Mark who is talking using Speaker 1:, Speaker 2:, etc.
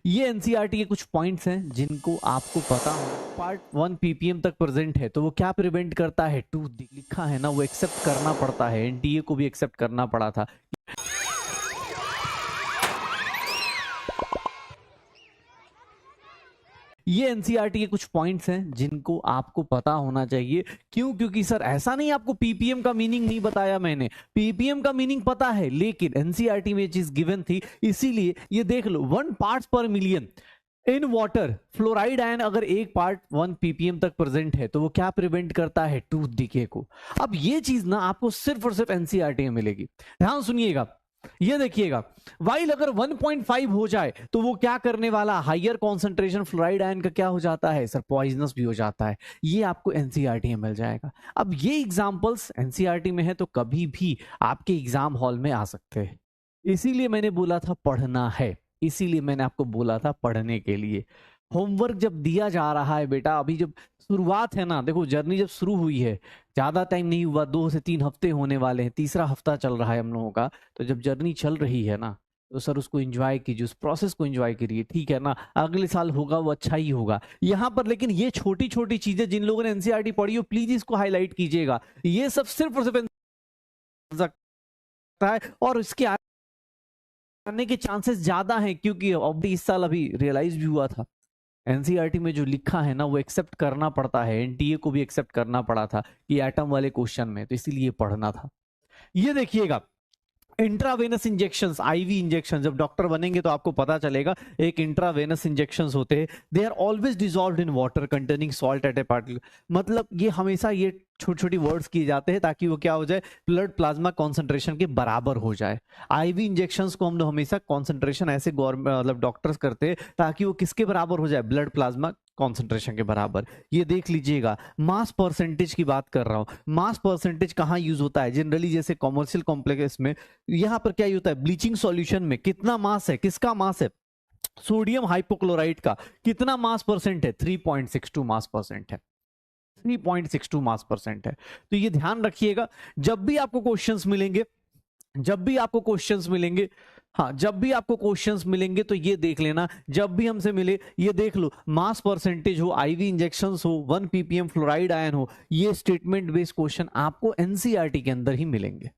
Speaker 1: ये एनसीईआरटी के कुछ पॉइंट्स हैं जिनको आपको पता हो। पार्ट 1 पीपीएम तक प्रेजेंट है, तो वो क्या प्रिवेंट करता है, टू लिखा है ना, वो एक्सेप्ट करना पड़ता है। एनटीए को भी एक्सेप्ट करना पड़ा था। ये एनसीईआरटी के कुछ पॉइंट्स हैं जिनको आपको पता होना चाहिए। क्यों? क्योंकि सर ऐसा नहीं आपको पीपीएम का मीनिंग नहीं बताया मैंने, पीपीएम का मीनिंग पता है, लेकिन एनसीईआरटी में ये चीज गिवन थी, इसीलिए ये देख लो 1 पार्ट्स पर million in water fluoride ion अगर 1 पार्ट 1 पीपीएम तक प्रेजेंट है, तो वो क्या प्रिवेंट करता है, टूथ डिके को। अब ये चीज ना आपको सिर्फ और सिर्फ एनसीईआरटी में मिलेगी। ध्यान सुनिएगा, ये देखिएगा, वाइल अगर 1.5 हो जाए तो वो क्या करने वाला, हायर कॉन्सेंट्रेशन फ्लोराइड आयन का क्या हो जाता है सर, पॉइजनस भी हो जाता है। ये आपको एनसीईआरटी में मिल जाएगा। अब ये एग्जांपल्स एनसीईआरटी में है तो कभी भी आपके एग्जाम हॉल में आ सकते हैं, इसीलिए मैंने बोला था पढ़ना है, इसीलिए मैंने आपको बोला था पढ़ने के लिए। होमवर्क जब दिया जा रहा है बेटा, अभी जब शुरुआत है ना, देखो जर्नी जब शुरू हुई है, ज्यादा टाइम नहीं हुआ, 2 से 3 हफ्ते होने वाले हैं, तीसरा हफ्ता चल रहा है हम लोगों का। तो जब जर्नी चल रही है ना, तो सर उसको एंजॉय कीजिए, उस प्रोसेस को एंजॉय करिए, ठीक है ना। अगले साल होगा वो अच्छा ही होगा यहाँ पर। लेकिन ये छोटी छोटी चीजें जिन लोगों ने एनसीईआरटी पढ़ी हो, प्लीज इसको हाईलाइट कीजिएगा। ये सब सिर्फ और सिर्फ सकता है, और इसके आने के चांसेस ज्यादा हैं, क्योंकि अब इस साल अभी रियलाइज भी हुआ था, एनसीईआरटी में जो लिखा है ना वो एक्सेप्ट करना पड़ता है। एनटीए को भी एक्सेप्ट करना पड़ा था कि एटम वाले क्वेश्चन में, तो इसीलिए पढ़ना था। ये देखिएगा, इंट्रावेनस इंजेक्शंस, आईवी इंजेक्शन, जब डॉक्टर बनेंगे तो आपको पता चलेगा। एक इंट्रावेनस इंजेक्शंस होते हैं, they are always dissolved in water containing salt at a particle. मतलब ये हमेशा ये छोटी छोटी वर्ड्स किए जाते हैं ताकि वो क्या हो जाए, ब्लड प्लाज्मा कॉन्सेंट्रेशन के बराबर हो जाए। आईवी इंजेक्शंस को हम लोग हमेशा कॉन्सेंट्रेशन ऐसे गवर्नमेंट मतलब डॉक्टर्स करते हैं ताकि वो किसके बराबर हो जाए, ब्लड प्लाज्मा कॉन्सेंट्रेशन के बराबर। ये देख लीजिएगा, मास परसेंटेज की बात कर रहा हूं। मास परसेंटेज कहाँ यूज होता है जनरली, जैसे कॉमर्शियल कॉम्प्लेक्स में। यहां पर क्या होता है, ब्लीचिंग सॉल्यूशन में कितना मास है, किसका मास है, सोडियम हाइपोक्लोराइड का कितना मास परसेंट है, 3.62 मास परसेंट है, 3.62 मास परसेंट है। तो ये ध्यान रखिएगा, जब भी आपको क्वेश्चंस मिलेंगे, जब भी आपको क्वेश्चंस मिलेंगे, हाँ जब भी आपको क्वेश्चंस मिलेंगे तो ये देख लेना, जब भी हमसे मिले ये देख लो, मास परसेंटेज हो, आईवी इंजेक्शंस हो, 1 पीपीएम फ्लोराइड आयन हो, ये स्टेटमेंट बेस्ड क्वेश्चन आपको एनसीईआरटी के अंदर ही मिलेंगे।